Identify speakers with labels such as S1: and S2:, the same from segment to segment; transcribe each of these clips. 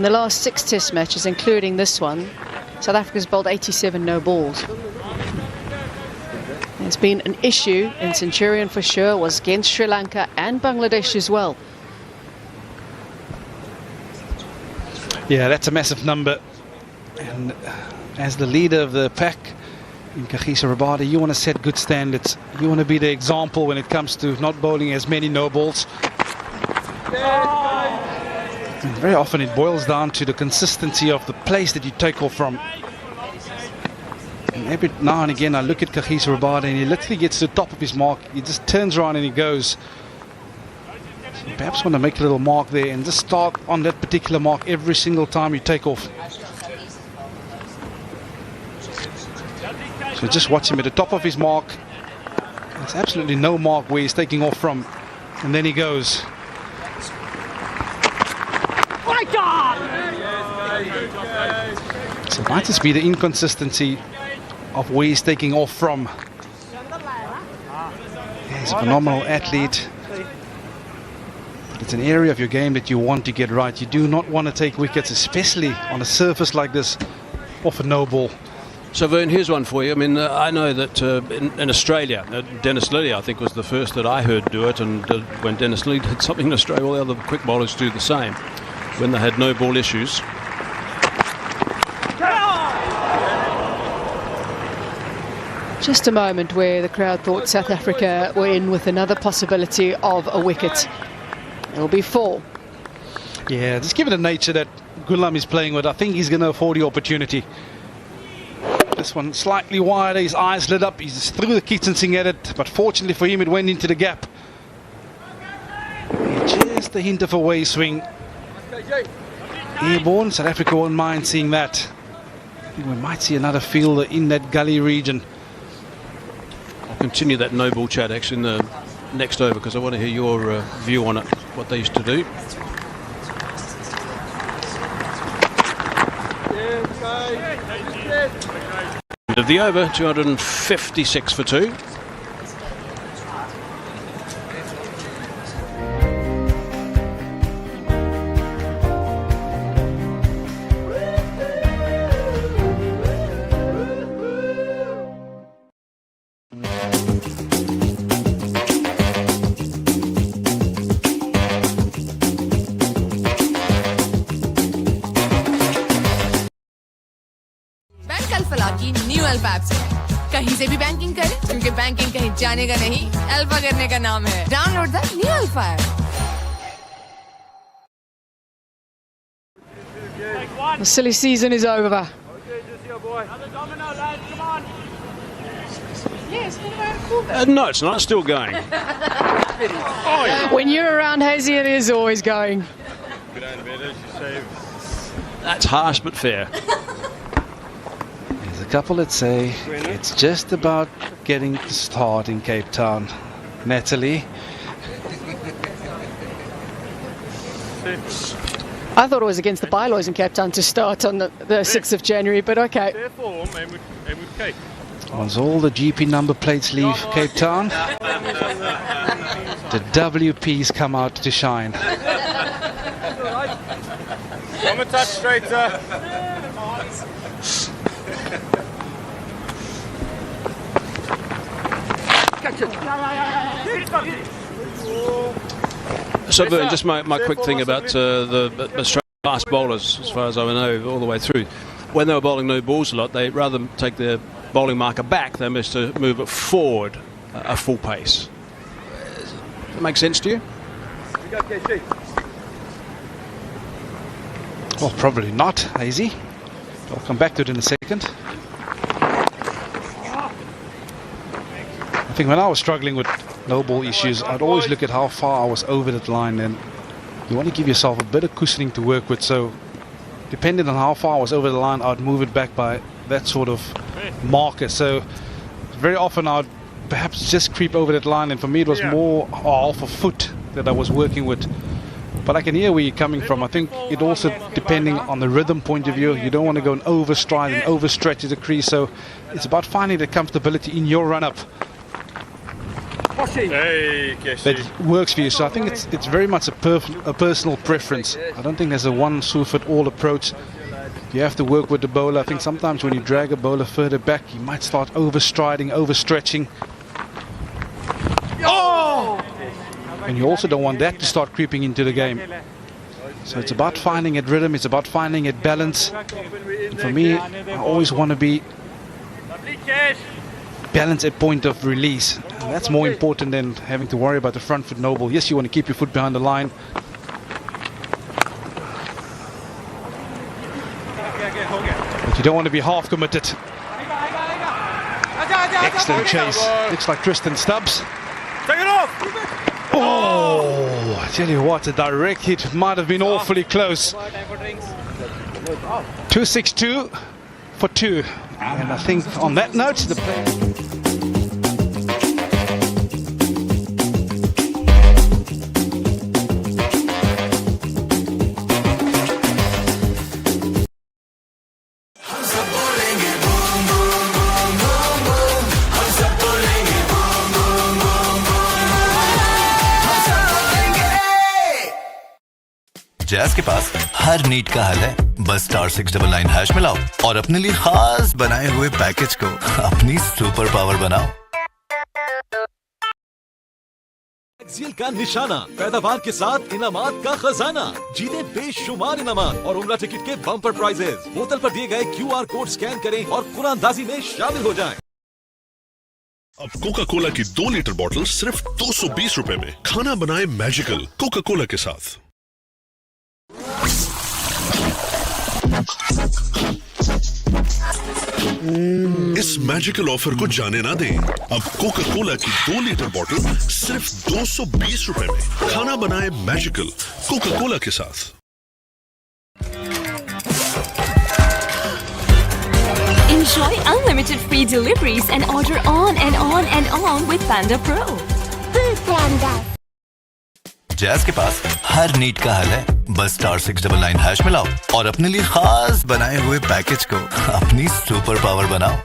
S1: In the last 6 test matches, including this one, South Africa's bowled 87 no balls. It's been an issue in Centurion for sure, was against Sri Lanka and Bangladesh as well.
S2: Yeah, that's a massive number. And as the leader of the pack in Kagiso Rabada, you want to set good standards. You want to be the example when it comes to not bowling as many no balls. And very often it boils down to the consistency of the place that you take off from. And every now and again I look at Kagiso Rabada and he literally gets to the top of his mark. He just turns around and he goes. So you perhaps want to make a little mark there and just start on that particular mark every single time you take off. So just watch him at the top of his mark. There's absolutely no mark where he's taking off from. And then he goes. My God! So it might just be the inconsistency of where he's taking off from. Yeah, he's a phenomenal athlete. But it's an area of your game that you want to get right. You do not want to take wickets, especially on a surface like this, off a no ball.
S3: So Vern, here's one for you. I mean, I know that in Australia, Dennis Lilly, I think, was the first that I heard do it, and when Dennis Lilly did something in Australia, all the other quick bowlers do the same when they had no ball issues.
S1: Just a moment where the crowd thought South Africa were in with another possibility of a wicket. It'll be 4.
S2: Yeah, just given the nature that Gulam is playing with, I think he's going to afford the opportunity. This one slightly wider, his eyes lit up, he's threw the kitchen sink at it, but fortunately for him it went into the gap. Just a hint of a way swing. Airborne, South Africa won't mind seeing that. I think we might see another fielder in that gully region.
S3: I'll continue that no ball chat actually in the next over, because I want to hear your view on it, what they used to do. End of the over, 256 for 2.
S4: New alpha app से कहीं से भी banking करें, क्योंकि banking कहीं जाने का नहीं, अल्फा करने का नाम है। Download the new alpha app.
S1: The silly season is over.
S3: No, it's not. It's still going.
S1: When you're around Hazy, it is always going.
S3: That's harsh but fair.
S2: There's a couple that say it's just about getting to start in Cape Town. Natalie.
S1: I thought it was against the bylaws in Cape Town to start on the 6th of January, but okay.
S2: Once all the GP number plates leave Cape Town, the WPs come out to shine.
S5: I'm a touch straighter.
S3: So, Vern, just my quick thing about the Australian fast bowlers, as far as I know, all the way through. When they were bowling no balls a lot, they rather than take their bowling marker back, they must move it forward a full pace. Does that make sense to you?
S2: Well, probably not, Hazy. I'll come back to it in a second. I think when I was struggling with no ball issues, I'd always look at how far I was over that line, and you want to give yourself a bit of cushioning to work with. So depending on how far I was over the line, I'd move it back by that sort of marker. So very often I'd perhaps just creep over that line, and for me it was more half a foot that I was working with. But I can hear where you're coming from. I think it also, depending on the rhythm point of view, you don't want to go and overstride and overstretch the crease. So it's about finding the comfortability in your run-up.
S5: Hey,
S2: that works for you. So I think it's very much a personal preference. I don't think there's a one suit all approach. You have to work with the bowler. I think sometimes when you drag a bowler further back, you might start overstriding, overstretching. Oh! And you also don't want that to start creeping into the game. So it's about finding a rhythm, it's about finding a balance. And for me, I always want to be balanced at point of release. And that's more important than having to worry about the front foot no ball. Yes, you want to keep your foot behind the line. But you don't want to be half committed. Excellent chase. Looks like Tristan Stubbs.
S5: Take it off!
S2: Oh, I tell you what, a direct hit might have been awfully close. 262 for 2. And I think on that note, the play.
S6: Jazz के पास हर need का हल है। बस *699# मिलाओ और अपने लिए खास बनाए हुए पैकेज को अपनी सुपर पावर बनाओ।
S7: MalikxLive का निशाना, पैदावार के साथ इनामात का खजाना। जीते बेशुमार इनामात और उम्रा टिकट के बम्पर प्राइजेस। बोतल पर दिए गए QR कोड स्कैन करें और कुरानदाजी में शामिल हो जाएं।
S8: अब कोका कोला की 2 लीटर बोतल सिर्फ 220 रुपए में। खाना बनाए मैजिकल कोका कोला के साथ। इस मैजिकल ऑफर को जाने ना दें। अब कोका कोला की 2 लीटर बोतल सिर्फ 220 रुपए में। खाना बनाए मैजिकल कोका कोला के साथ।
S9: Enjoy unlimited free deliveries and order on and on and on with Panda Pro.
S6: Jazz के पास हर नीड का हल है। बस *699# मिलाओ और अपने लिए खास बनाए हुए पैकेज को अपनी सुपर पावर बनाओ।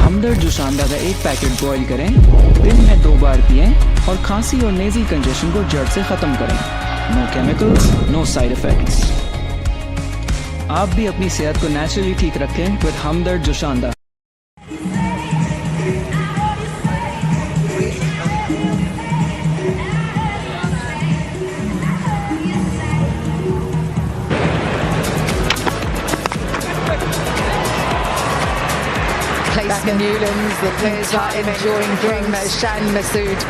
S10: हमदर्द जुशांदा का 1 पैकेट बॉईल करें, दिन में 2 बार पिएं और खांसी और नेज़ल कंजेशन को जड़ से खत्म करें। No chemicals, no side effects. आप भी अपनी सेहत को नेचुरली ठीक रखें with Hamdard Joshanda.
S1: Back in Newlands, the players are enjoying game. Shan Masood.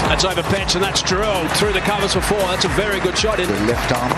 S3: That's over pitch and that's drilled through the covers for 4. That's a very good shot in
S11: the left arm.